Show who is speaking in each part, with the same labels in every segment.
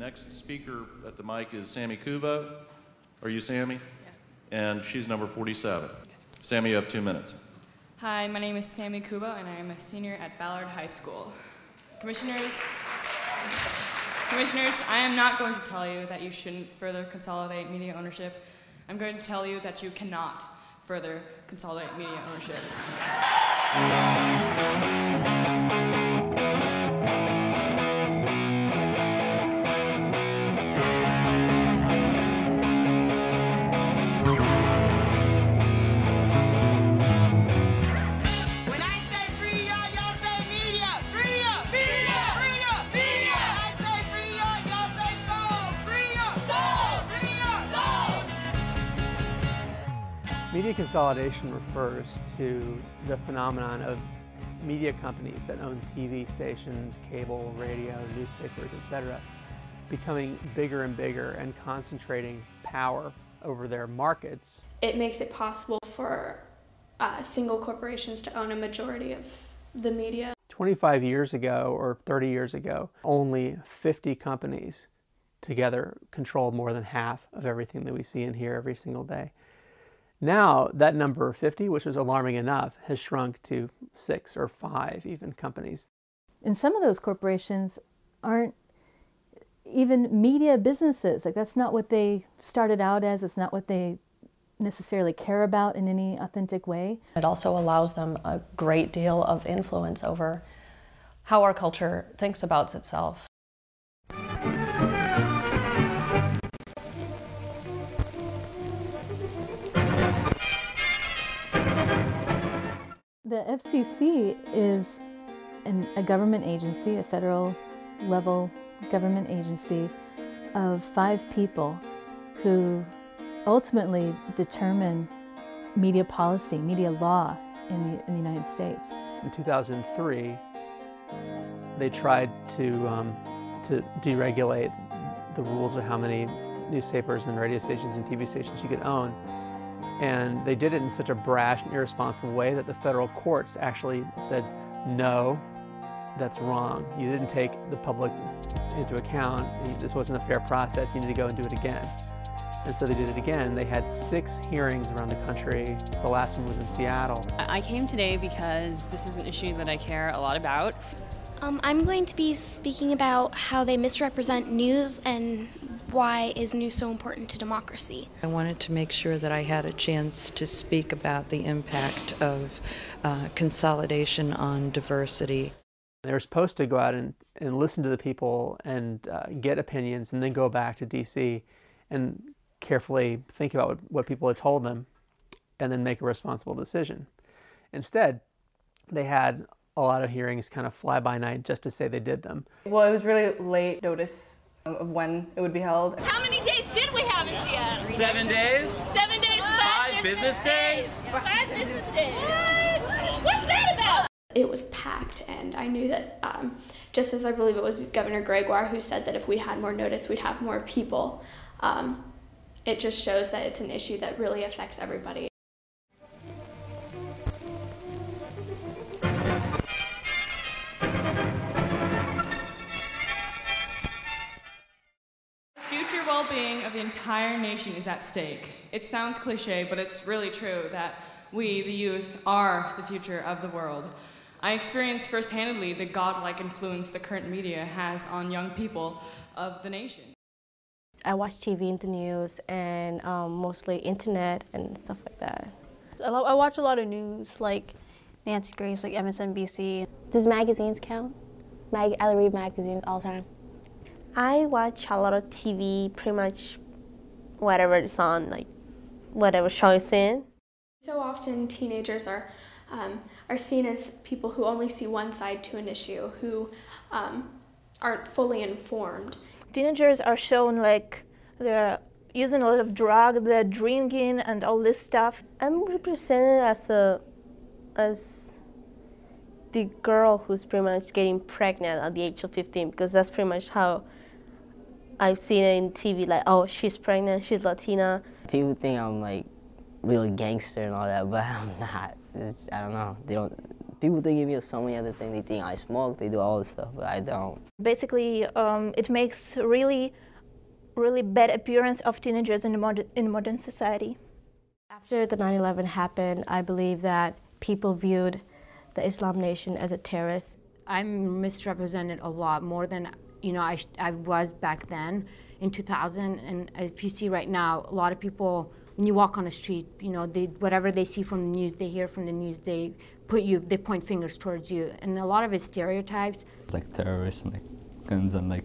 Speaker 1: next speaker at the mic is Sami Kubo. Are you Sami? Yeah. And she's number 47. Sami, you have 2 minutes.
Speaker 2: Hi, my name is Sami Kubo, and I am a senior at Ballard High School. Commissioners, I am not going to tell you that you shouldn't further consolidate media ownership. I'm going to tell you that you cannot further consolidate media ownership.
Speaker 3: Media consolidation refers to the phenomenon of media companies that own TV stations, cable, radio, newspapers, etc., becoming bigger and bigger and concentrating power over their markets.
Speaker 4: It makes it possible for single corporations to own a majority of the media. 25
Speaker 3: years ago or 30 years ago, only 50 companies together controlled more than half of everything that we see and hear every single day. Now, that number 50, which was alarming enough, has shrunk to 6 or 5 even companies.
Speaker 5: And some of those corporations aren't even media businesses. Like, that's not what they started out as. It's not what they necessarily care about in any authentic way.
Speaker 6: It also allows them a great deal of influence over how our culture thinks about itself.
Speaker 5: The FCC is a government agency, a federal level government agency of 5 people who ultimately determine media policy, media law in the United States.
Speaker 3: In 2003, they tried to deregulate the rules of how many newspapers and radio stations and TV stations you could own. And they did it in such a brash and irresponsible way that the federal courts actually said, no, that's wrong. You didn't take the public into account. This wasn't a fair process. You need to go and do it again. And so they did it again. They had 6 hearings around the country. The last one was in Seattle.
Speaker 7: I came today because this is an issue that I care a lot about.
Speaker 8: I'm going to be speaking about how they misrepresent news and why is news so important to democracy.
Speaker 9: I wanted to make sure that I had a chance to speak about the impact of consolidation on diversity.
Speaker 3: They were supposed to go out and listen to the people and get opinions and then go back to DC and carefully think about what people had told them and then make a responsible decision. Instead, they had a lot of hearings kind of fly by night just to say they did them.
Speaker 10: Well, it was really late notice of when it would be held.
Speaker 11: How many days did we have in Seattle?
Speaker 12: 7 days.
Speaker 11: 7 days,
Speaker 12: 5 business days.
Speaker 11: 5 business days. What's that about?
Speaker 4: It was packed, and I knew that, just as I believe it was Governor Gregoire who said that if we had more notice, we'd have more people. It just shows that it's an issue that really affects everybody.
Speaker 2: Future well-being of the entire nation is at stake. It sounds cliche, but it's really true that we, the youth, are the future of the world. I experienced first-handedly the godlike influence the current media has on young people of the nation.
Speaker 13: I watch TV and the news and mostly internet and stuff like that. I watch a lot of news, like Nancy Grace, like MSNBC.
Speaker 8: Does magazines count? I read magazines all the time.
Speaker 14: I watch a lot of TV, pretty much whatever is on, like whatever show is in.
Speaker 4: So often teenagers are seen as people who only see one side to an issue, who aren't fully informed.
Speaker 14: Teenagers are shown like they're using a lot of drugs, they're drinking and all this stuff.
Speaker 13: I'm represented as the girl who's pretty much getting pregnant at the age of 15, because that's pretty much how I've seen it in TV, like, oh, she's pregnant, she's Latina.
Speaker 15: People think I'm like really gangster and all that, but I'm not. I don't know. People think of me as so many other things. They think I smoke, they do all this stuff, but I don't.
Speaker 16: Basically, it makes really bad appearance of teenagers in modern society.
Speaker 17: After the 9/11 happened, I believe that people viewed the Islam Nation as a terrorist.
Speaker 18: I'm misrepresented a lot more than I was back then in 2000. And if you see right now, a lot of people, when you walk on the street, whatever they see from the news, they hear from the news, they point fingers towards you, and a lot of it's stereotypes.
Speaker 19: It's like terrorists and like guns and like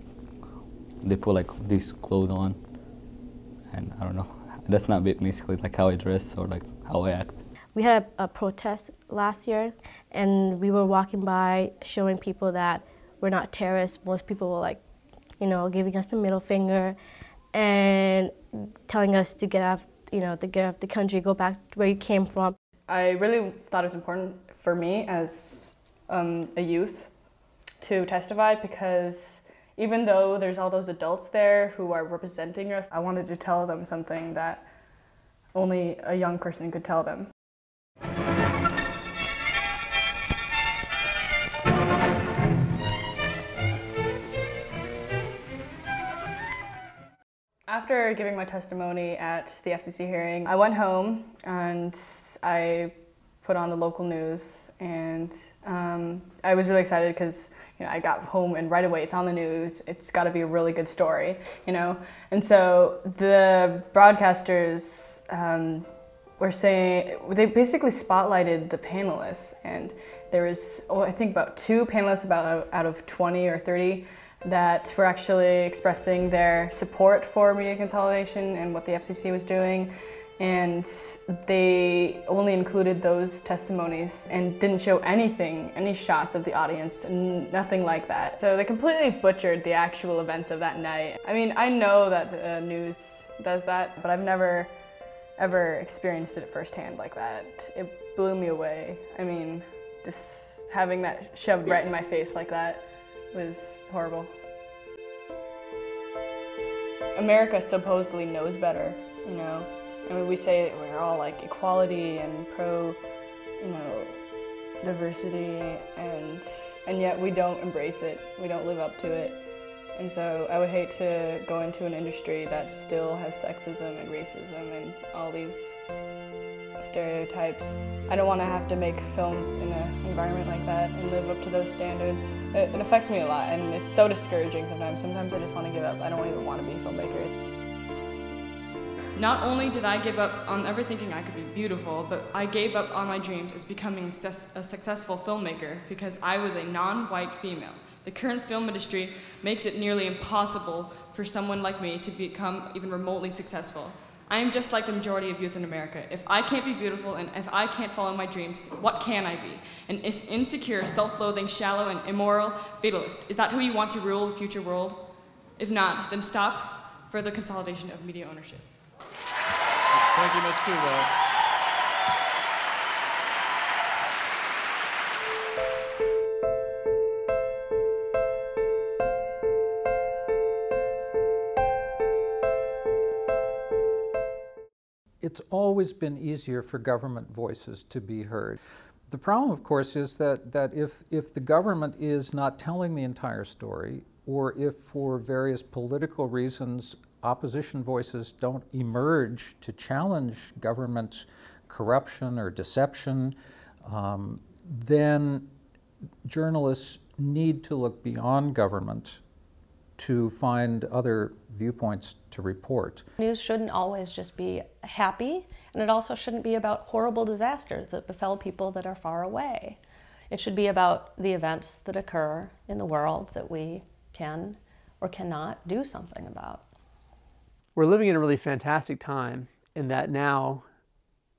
Speaker 19: they put like these clothes on, and I don't know. That's not basically like how I dress or like how I act.
Speaker 17: We had a protest last year, and we were walking by showing people that we're not terrorists. Most people were like, giving us the middle finger and telling us to get off, to get off the country, go back to where you came from.
Speaker 10: I really thought it was important for me as a youth to testify, because even though there's all those adults there who are representing us, I wanted to tell them something that only a young person could tell them. After giving my testimony at the FCC hearing, I went home and I put on the local news, and I was really excited because I got home and right away it's on the news. It's got to be a really good story, And so the broadcasters were saying, they basically spotlighted the panelists, and there was, I think about 2 panelists out of 20 or 30 that were actually expressing their support for media consolidation and what the FCC was doing. And they only included those testimonies and didn't show any shots of the audience, nothing like that. So they completely butchered the actual events of that night. I mean, I know that the news does that, but I've never ever experienced it firsthand like that. It blew me away. I mean, just having that shoved right in my face like that was horrible. America supposedly knows better, I mean, we say we're all like equality and pro, diversity, and yet we don't embrace it. We don't live up to it. And so I would hate to go into an industry that still has sexism and racism and all these stereotypes. I don't want to have to make films in an environment like that and live up to those standards. It affects me a lot, and it's so discouraging sometimes. Sometimes I just want to give up. I don't even want to be a filmmaker.
Speaker 2: Not only did I give up on ever thinking I could be beautiful, but I gave up on my dreams as becoming a successful filmmaker because I was a non-white female. The current film industry makes it nearly impossible for someone like me to become even remotely successful. I am just like the majority of youth in America. If I can't be beautiful and if I can't follow my dreams, what can I be? An insecure, self-loathing, shallow, and immoral fatalist. Is that who you want to rule the future world? If not, then stop further consolidation of media ownership.
Speaker 1: Thank you, Ms. Kubo.
Speaker 20: It's always been easier for government voices to be heard. The problem, of course, is that if the government is not telling the entire story, or if for various political reasons opposition voices don't emerge to challenge government corruption or deception, then journalists need to look beyond government to find other viewpoints to report.
Speaker 6: News shouldn't always just be happy, and it also shouldn't be about horrible disasters that befell people that are far away. It should be about the events that occur in the world that we can or cannot do something about.
Speaker 3: We're living in a really fantastic time in that now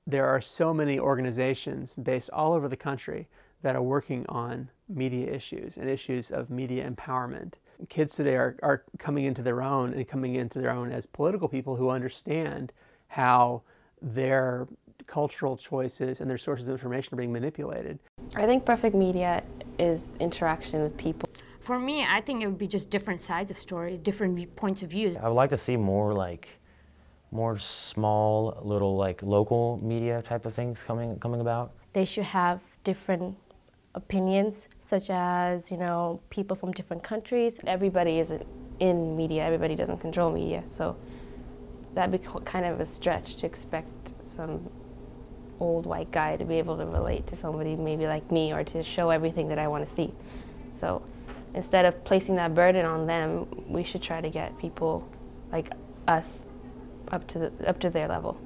Speaker 3: there are so many organizations based all over the country that are working on media issues and issues of media empowerment. Kids today are coming into their own, and coming into their own as political people who understand how their cultural choices and their sources of information are being manipulated.
Speaker 17: I think perfect media is interaction with people.
Speaker 18: For me, I think it would be just different sides of stories, different points of views.
Speaker 21: I would like to see more small, little local media type of things coming about.
Speaker 17: They should have different opinions, such as, you know, people from different countries. Everybody isn't in media, everybody doesn't control media, so that'd be kind of a stretch to expect some old white guy to be able to relate to somebody maybe like me or to show everything that I want to see. So instead of placing that burden on them, we should try to get people like us up to their level.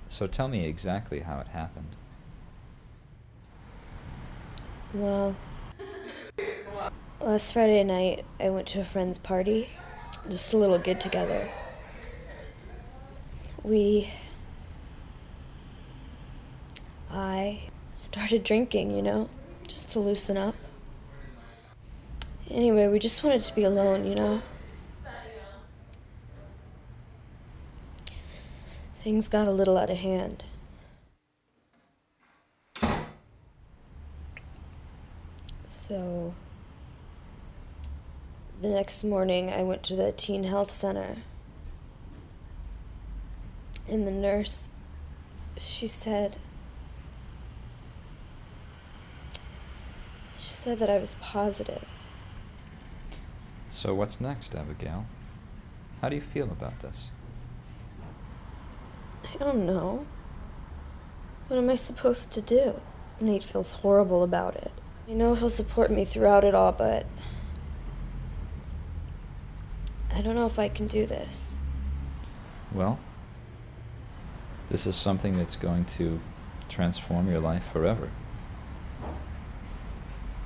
Speaker 5: So tell me exactly how it happened.
Speaker 22: Well, last Friday night I went to a friend's party, just a little get-together. I started drinking, you know, just to loosen up. Anyway, we just wanted to be alone, you know. Things got a little out of hand. So, the next morning I went to the teen health center. And the nurse, she said that I was positive.
Speaker 5: So what's next, Abigail? How do you feel about this?
Speaker 22: I don't know. What am I supposed to do? Nate feels horrible about it. I know he'll support me throughout it all, but I don't know if I can do this.
Speaker 5: Well, this is something that's going to transform your life forever.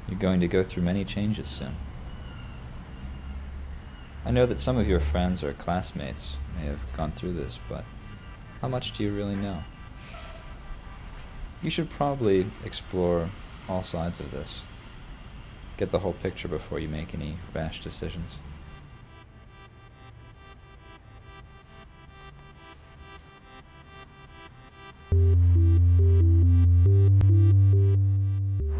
Speaker 5: You're going to go through many changes soon. I know that some of your friends or classmates may have gone through this, but how much do you really know? You should probably explore all sides of this. Get the whole picture before you make any rash decisions.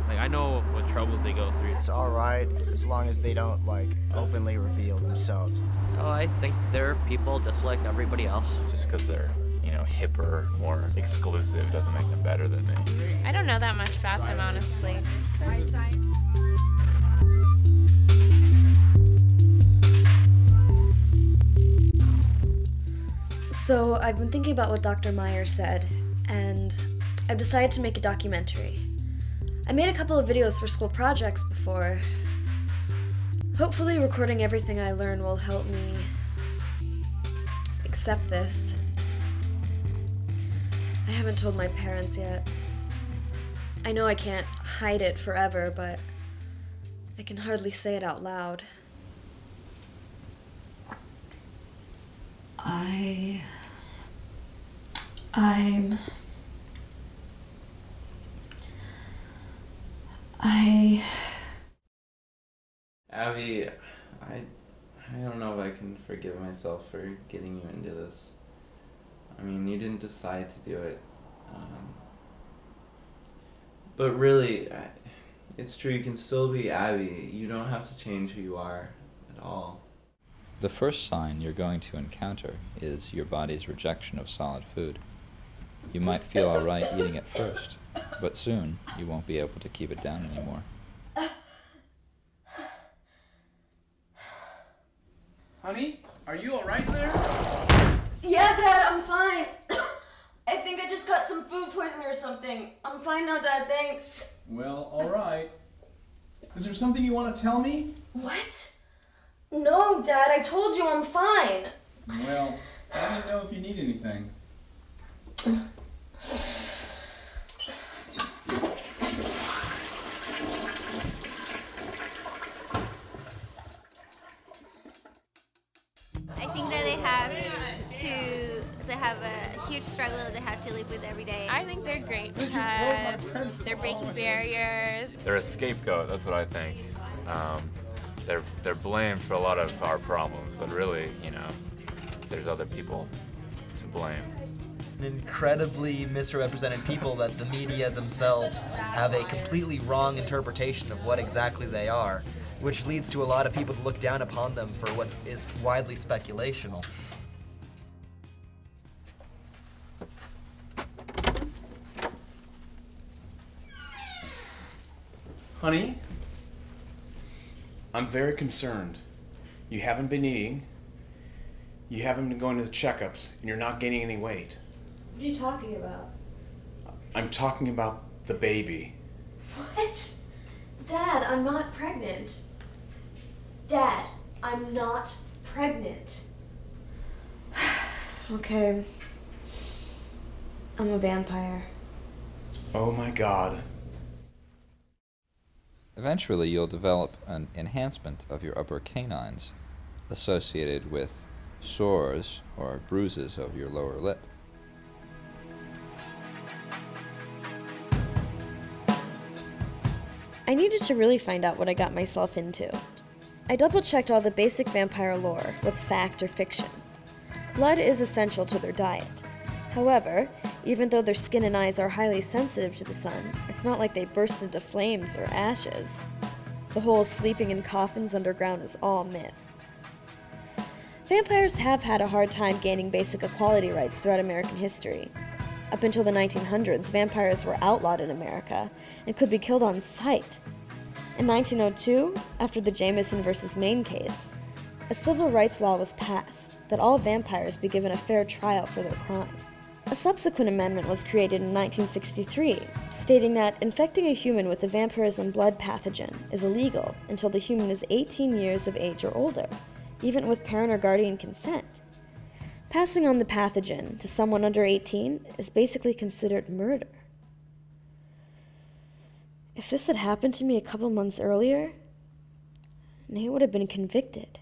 Speaker 12: Like, I know what troubles they go through.
Speaker 23: It's alright as long as they don't, like, openly reveal themselves.
Speaker 24: Oh, I think they're people just like everybody else.
Speaker 25: Just because they're, you know, hipper, more exclusive doesn't make them better than me.
Speaker 26: I don't know that much about them, honestly.
Speaker 22: So I've been thinking about what Dr. Meyer said, and I've decided to make a documentary. I made a couple of videos for school projects before. Hopefully recording everything I learn will help me accept this. I haven't told my parents yet. I know I can't hide it forever, but I can hardly say it out loud.
Speaker 27: Abby, I don't know if I can forgive myself for getting you into this. I mean, you didn't decide to do it. But really, it's true, you can still be Abby. You don't have to change who you are at all.
Speaker 5: The first sign you're going to encounter is your body's rejection of solid food. You might feel all right eating it first, but soon you won't be able to keep it down anymore.
Speaker 12: Honey, are you all right there?
Speaker 22: Yeah, Dad, I'm fine. disgusting. I'm fine now, Dad, thanks.
Speaker 4: Well, all right. Is there something you want to tell me?
Speaker 22: What? No, Dad, I told you I'm fine.
Speaker 4: Well, let me know if you need anything.
Speaker 7: I think that they have a huge struggle that they have to live with every day.
Speaker 26: I think they're great because they're breaking barriers.
Speaker 25: They're a scapegoat, that's what I think. They're blamed for a lot of our problems, but really, you know, there's other people to blame.
Speaker 8: Incredibly misrepresented people that the media themselves have a completely wrong interpretation of what exactly they are, which leads to a lot of people to look down upon them for what is widely speculational.
Speaker 4: Honey, I'm very concerned. You haven't been eating, you haven't been going to the checkups, and you're not gaining any weight.
Speaker 22: What are you talking about?
Speaker 4: I'm talking about the baby.
Speaker 22: What? Dad, I'm not pregnant. Dad, I'm not pregnant. Okay. I'm a vampire.
Speaker 4: Oh my God.
Speaker 5: Eventually, you'll develop an enhancement of your upper canines associated with sores or bruises of your lower lip.
Speaker 22: I needed to really find out what I got myself into. I double-checked all the basic vampire lore, what's fact or fiction. Blood is essential to their diet. However, even though their skin and eyes are highly sensitive to the sun, it's not like they burst into flames or ashes. The whole sleeping in coffins underground is all myth. Vampires have had a hard time gaining basic equality rights throughout American history. Up until the 1900s, vampires were outlawed in America and could be killed on sight. In 1902, after the Jameson versus Maine case, a civil rights law was passed that all vampires be given a fair trial for their crime. A subsequent amendment was created in 1963, stating that infecting a human with the vampirism blood pathogen is illegal until the human is 18 years of age or older, even with parent or guardian consent. Passing on the pathogen to someone under 18 is basically considered murder. If this had happened to me a couple months earlier, Nate would have been convicted.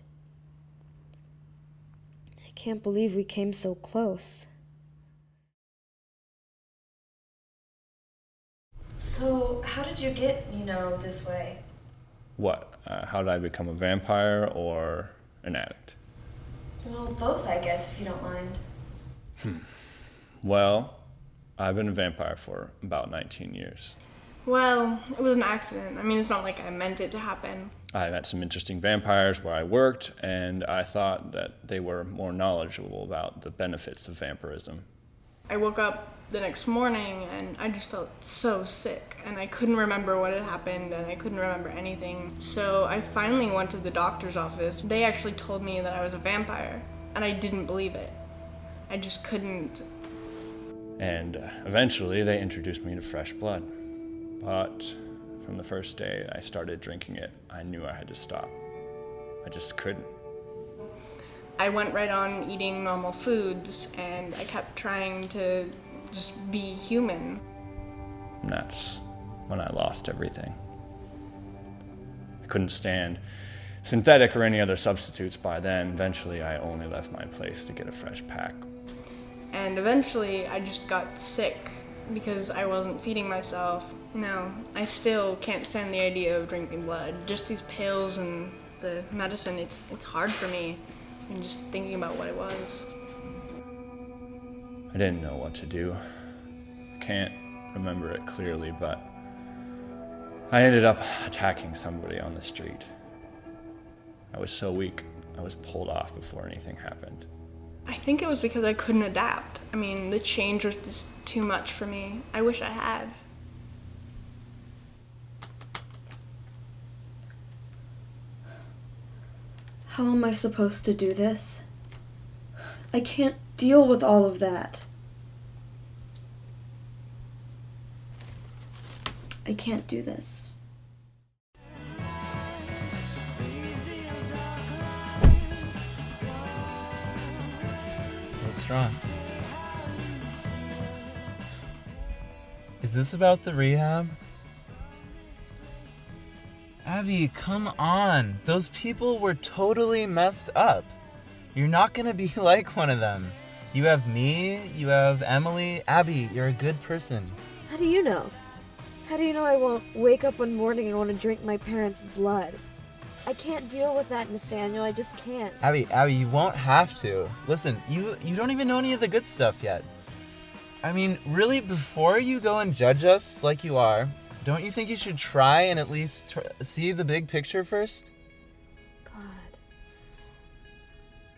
Speaker 22: I can't believe we came so close. So, how did you get, this way?
Speaker 4: What? How did I become a vampire or an addict?
Speaker 22: Well, both, I guess, if you don't mind.
Speaker 4: Well, I've been a vampire for about 19 years.
Speaker 9: Well, it was an accident. I mean, it's not like I meant it to happen.
Speaker 4: I met some interesting vampires where I worked, and I thought that they were more knowledgeable about the benefits of vampirism.
Speaker 9: I woke up the next morning and I just felt so sick, and I couldn't remember what had happened, and I couldn't remember anything. So I finally went to the doctor's office. They actually told me that I was a vampire, and I didn't believe it. I just couldn't.
Speaker 4: And eventually they introduced me to fresh blood. But from the first day I started drinking it, I knew I had to stop. I just couldn't.
Speaker 9: I went right on eating normal foods, and I kept trying to just be human.
Speaker 4: And that's when I lost everything. I couldn't stand synthetic or any other substitutes by then. Eventually, I only left my place to get a fresh pack.
Speaker 9: And eventually, I just got sick because I wasn't feeding myself. I still can't stand the idea of drinking blood. Just these pills and the medicine, it's hard for me. And just thinking about what it was.
Speaker 4: I didn't know what to do. I can't remember it clearly, but I ended up attacking somebody on the street. I was so weak, I was pulled off before anything happened.
Speaker 9: I think it was because I couldn't adapt. I mean, the change was just too much for me. I wish I had.
Speaker 22: How am I supposed to do this? I can't deal with all of that. I can't do this.
Speaker 27: What's wrong? Is this about the rehab? Abby, come on. Those people were totally messed up. You're not gonna be like one of them. You have me, you have Emily. Abby, you're a good person.
Speaker 22: How do you know? How do you know I won't wake up one morning and want to drink my parents' blood? I can't deal with that, Nathaniel. I just can't.
Speaker 27: Abby, you won't have to. Listen, you don't even know any of the good stuff yet. I mean, really, before you go and judge us like you are, don't you think you should try and at least see the big picture first?
Speaker 22: God.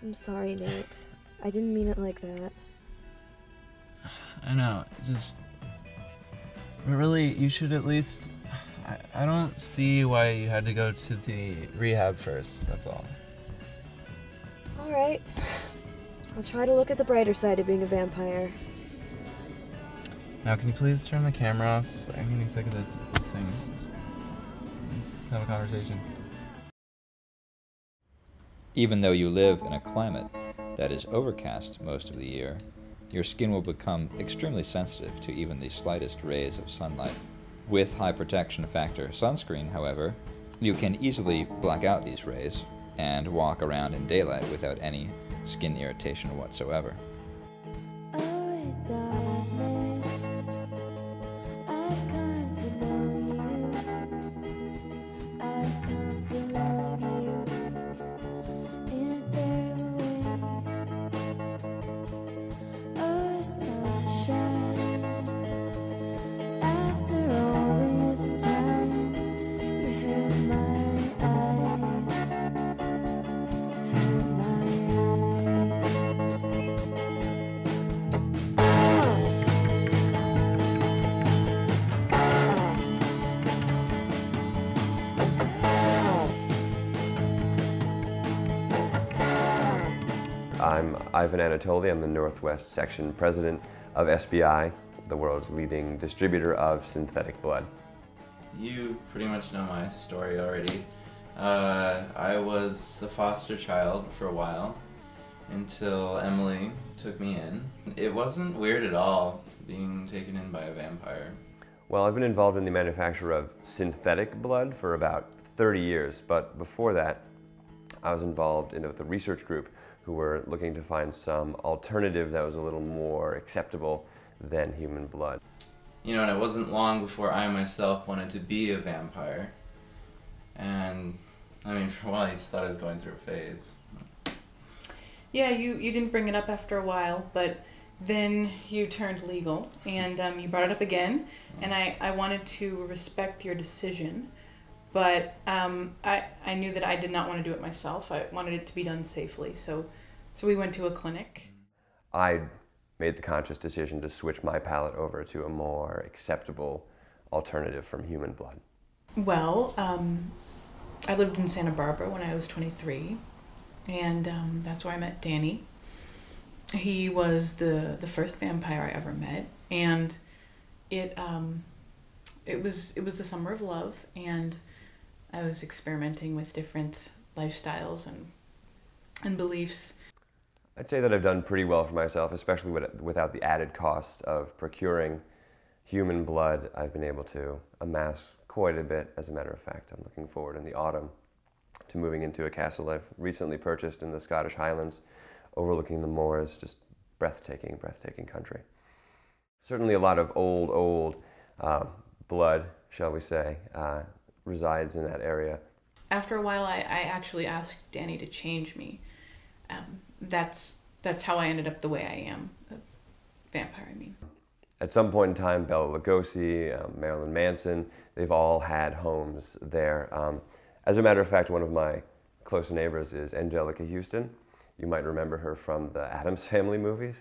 Speaker 22: I'm sorry, Nate. I didn't mean it like that.
Speaker 27: I know, but really, you should at least... I don't see why you had to go to the rehab first, that's all.
Speaker 22: Alright. I'll try to look at the brighter side of being a vampire.
Speaker 27: Now, can you please turn the camera off? I'm getting sick of this thing. Let's have a conversation.
Speaker 5: Even though you live in a climate that is overcast most of the year, your skin will become extremely sensitive to even the slightest rays of sunlight. With high protection factor sunscreen, however, you can easily black out these rays and walk around in daylight without any skin irritation whatsoever.
Speaker 10: I'm Ivan Anatoly. I'm the Northwest Section President of SBI, the world's leading distributor of synthetic blood.
Speaker 27: You pretty much know my story already. I was a foster child for a while until Emily took me in. It wasn't weird at all being taken in by a vampire.
Speaker 10: Well, I've been involved in the manufacture of synthetic blood for about 30 years, but before that, I was involved in the research group who were looking to find some alternative that was a little more acceptable than human blood.
Speaker 27: You know, and it wasn't long before I myself wanted to be a vampire. And, I mean, for a while I just thought I was going through a phase.
Speaker 11: Yeah, you didn't bring it up after a while, but then you turned legal, and you brought it up again, and I wanted to respect your decision, but I knew that I did not want to do it myself. I wanted it to be done safely, so we went to a clinic.
Speaker 10: I made the conscious decision to switch my palate over to a more acceptable alternative from human blood.
Speaker 11: Well, I lived in Santa Barbara when I was 23, and that's where I met Danny. He was the first vampire I ever met, and it was the summer of love, and I was experimenting with different lifestyles and beliefs.
Speaker 10: I'd say that I've done pretty well for myself, especially without the added cost of procuring human blood. I've been able to amass quite a bit. As a matter of fact, I'm looking forward in the autumn to moving into a castle I've recently purchased in the Scottish Highlands, overlooking the moors. Just breathtaking, breathtaking country. Certainly a lot of old blood, shall we say, resides in that area.
Speaker 11: After a while, I actually asked Danny to change me. That's how I ended up the way I am, a vampire, I mean.
Speaker 10: At some point in time, Bela Lugosi, Marilyn Manson, they've all had homes there. As a matter of fact, one of my close neighbors is Angelica Houston. You might remember her from the Addams Family movies,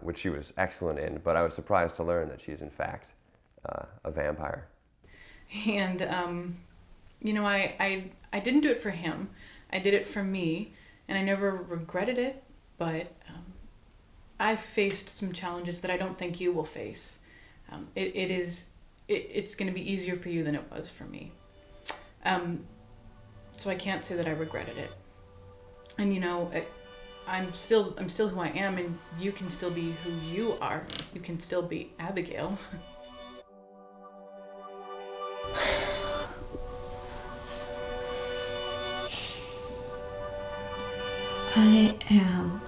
Speaker 10: which she was excellent in, but I was surprised to learn that she's in fact a vampire.
Speaker 11: And, you know, I didn't do it for him. I did it for me, and I never regretted it, but I faced some challenges that I don't think you will face. It it's going to be easier for you than it was for me. So I can't say that I regretted it. And you know, I'm still who I am, and you can still be who you are. You can still be Abigail.
Speaker 22: I am.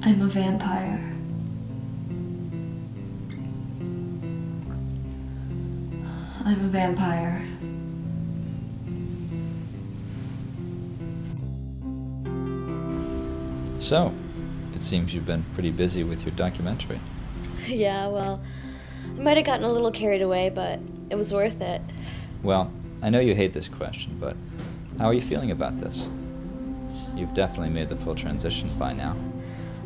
Speaker 22: I'm a vampire. I'm a vampire.
Speaker 5: So, it seems you've been pretty busy with your documentary.
Speaker 22: Yeah, well, I might have gotten a little carried away, but it was worth it.
Speaker 5: Well, I know you hate this question, but how are you feeling about this? You've definitely made the full transition by now.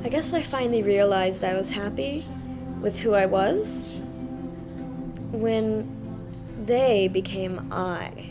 Speaker 22: I guess I finally realized I was happy with who I was when they became I.